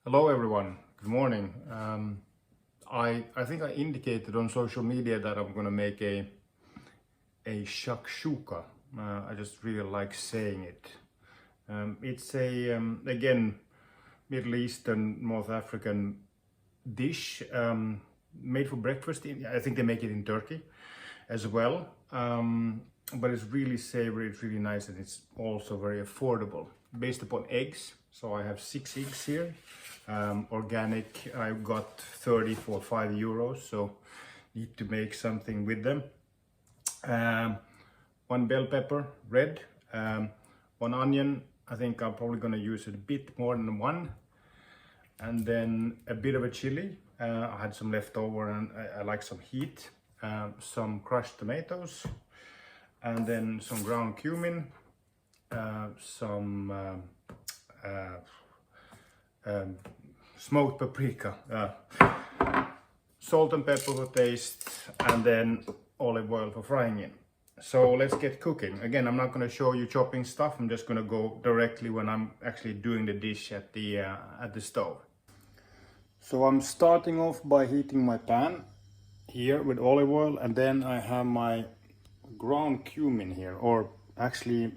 Hello everyone, good morning. I think I indicated on social media that I'm gonna make a shakshuka. I just really like saying it. It's a again Middle Eastern, North African dish made for breakfast. I think they make it in Turkey as well. But it's really savory, it's really nice, and it's also very affordable. Based upon eggs, so I have 6 eggs here. Organic, I got 30 for €5, so need to make something with them. 1 bell pepper, red, 1 onion. I think I'm probably gonna use it a bit more than 1. And then a bit of a chili. I had some left over and I like some heat. Some crushed tomatoes, and then some ground cumin, some smoked paprika, salt and pepper for taste, and then olive oil for frying in. So let's get cooking. Again, I'm not going to show you chopping stuff. I'm just going to go directly when I'm actually doing the dish at the stove. So I'm starting off by heating my pan here with olive oil, and then I have my ground cumin here, or actually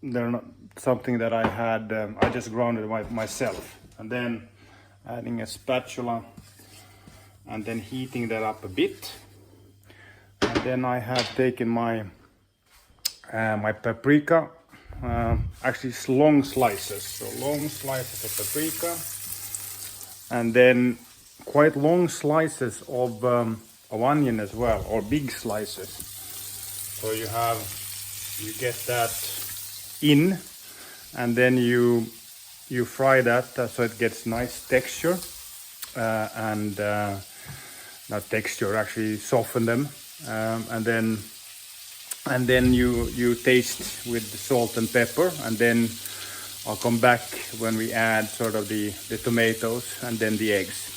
they're not something that I had, I just ground it myself, and then adding a spatula and then heating that up a bit. And then I have taken my my paprika, actually long slices, so long slices of paprika, and then quite long slices of onion as well, or big slices. So you get that in, and then you fry that so it gets nice texture, and not texture, actually soften them, and then you taste with the salt and pepper, and then I'll come back when we add sort of the tomatoes and then the eggs.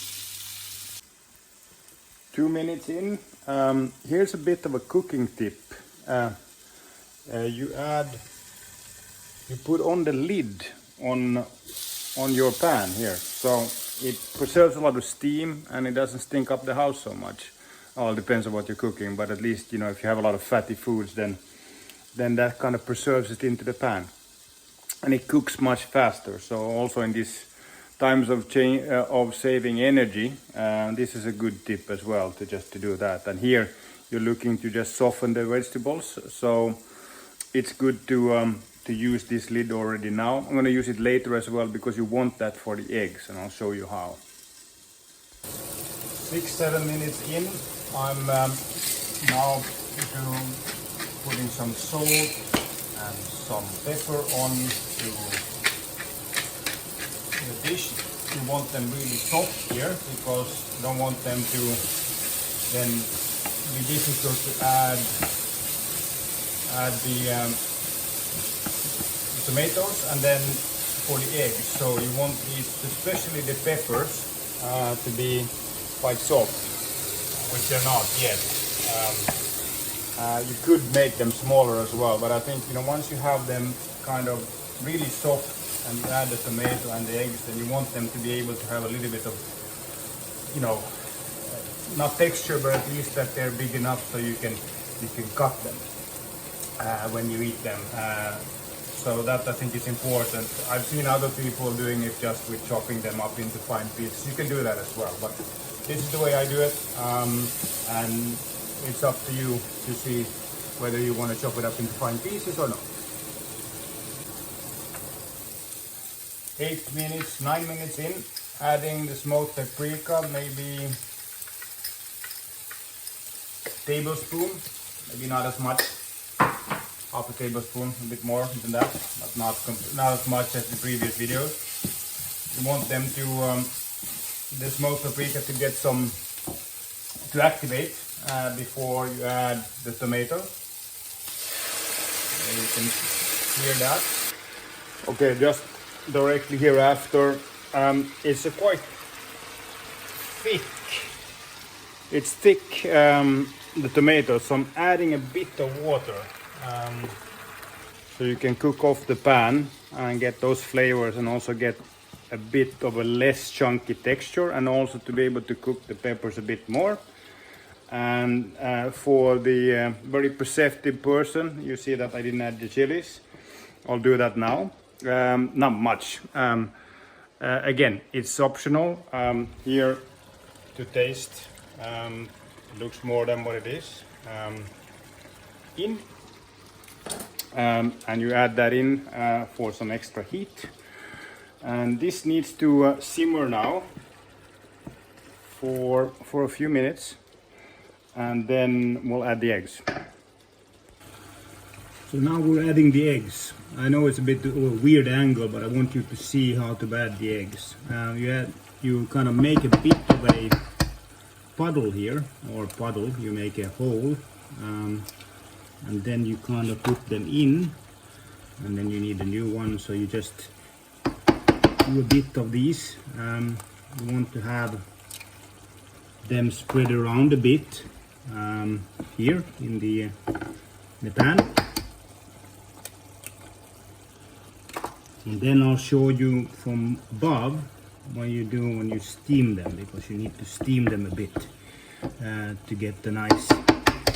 2 minutes in. Here's a bit of a cooking tip. You put on the lid on your pan here, so it preserves a lot of steam and it doesn't stink up the house so much. All depends on what you're cooking, but at least, you know, if you have a lot of fatty foods, then that kind of preserves it into the pan, and it cooks much faster. So also in these times of saving energy, this is a good tip as well, to do that. And here you're looking to just soften the vegetables, so it's good to use this lid already now. I'm going to use it later as well, because you want that for the eggs, and I'll show you how. 6-7 minutes in, I'm now putting some salt and some pepper on to the dish. You want them really soft here, because you don't want them to then be difficult to add the tomatoes and then for the eggs. So you want these, especially the peppers, to be quite soft, which they're not yet. You could make them smaller as well, but I think, you know, once you have them kind of really soft and you add the tomato and the eggs, then you want them to be able to have a little bit of, you know, not texture, but at least that they're big enough so you can cut them when you eat them. So that, I think, is important. I've seen other people doing it just with chopping them up into fine pieces. You can do that as well, but this is the way I do it, and it's up to you to see whether you want to chop it up into fine pieces or not. 9 minutes in, adding the smoked paprika, maybe a tablespoon, maybe not as much, half a tablespoon, a bit more than that, but not as much as the previous videos. You want them to, the smoked paprika to get to activate before you add the tomato. You can hear that. Okay, just directly hereafter, it's a quite thick. It's thick, the tomatoes, so I'm adding a bit of water, so you can cook off the pan and get those flavors, and also get a bit of a less chunky texture, and also to be able to cook the peppers a bit more. And for the very perceptive person, you see that I didn't add the chilies. I'll do that now. Not much. Again, it's optional. Here to taste, it looks more than what it is. And you add that in for some extra heat. And this needs to simmer now for a few minutes, and then we'll add the eggs. So now we're adding the eggs. I know it's a bit of a weird angle, but I want you to see how to add the eggs. You kind of make a bit of a puddle here, or puddle, you make a hole, and then you kind of put them in, and then you need a new one, so you just do a bit of these. You want to have them spread around a bit here in the pan. And then I'll show you from above what you do when you steam them, because you need to steam them a bit to get the nice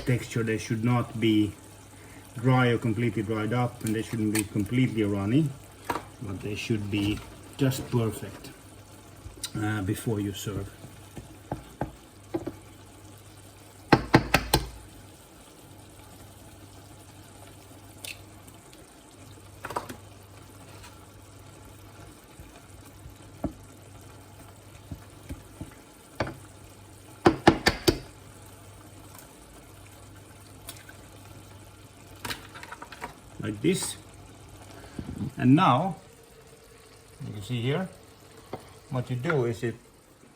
texture. They should not be dry or completely dried up, and they shouldn't be completely runny, but they should be just perfect before you serve. Like this. And now you can see here what you do is you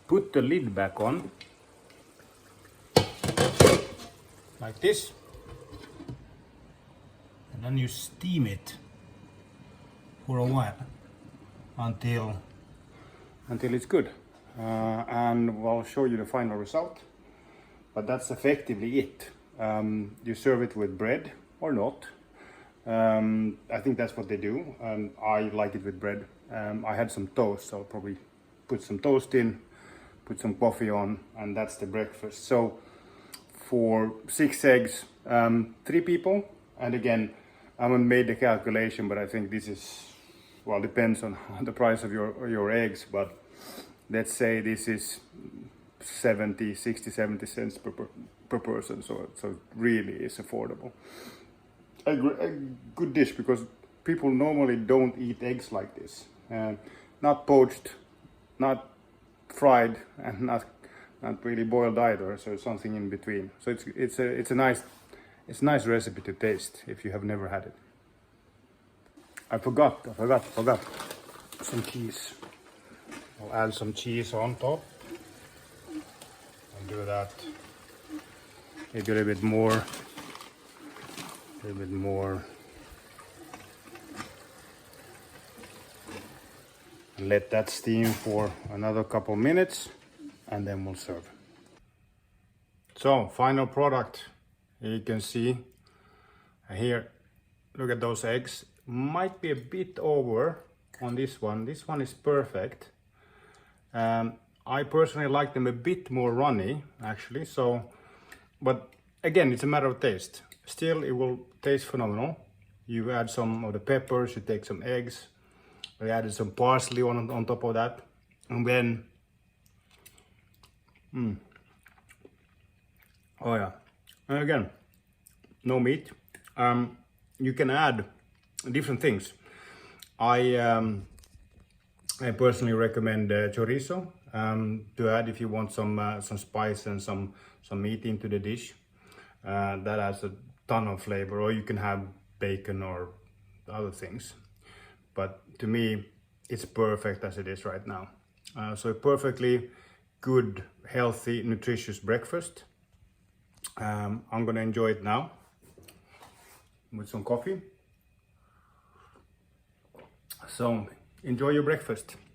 put the lid back on like this, and then you steam it for a while until it's good, and I'll show you the final result. But that's effectively it. You serve it with bread or not. I think that's what they do. I like it with bread. I had some toast, so I'll probably put some toast in, put some coffee on, and that's the breakfast. So for 6 eggs, 3 people, and again, I haven't made the calculation, but I think this is, well, depends on the price of your eggs, but let's say this is 70 cents per person, so it really is affordable. A good dish, because people normally don't eat eggs like this. Not poached, not fried, and not really boiled either. So something in between. So it's a nice recipe to taste if you have never had it. I forgot some cheese. I'll add some cheese on top. And do that. Maybe a little bit more. Let that steam for another couple minutes, and then we'll serve. So, final product. You can see here, look at those eggs. Might be a bit over on this one. This one is perfect. I personally like them a bit more runny, actually. So, but again, it's a matter of taste. Still, it will taste phenomenal. You add some of the peppers, you take some eggs. I added some parsley on top of that. And then, oh yeah. And again, no meat. You can add different things. I personally recommend chorizo to add if you want some spice and some meat into the dish. That adds a ton of flavor, or you can have bacon or other things. But to me, it's perfect as it is right now. So a perfectly good, healthy, nutritious breakfast. I'm gonna enjoy it now with some coffee. So enjoy your breakfast.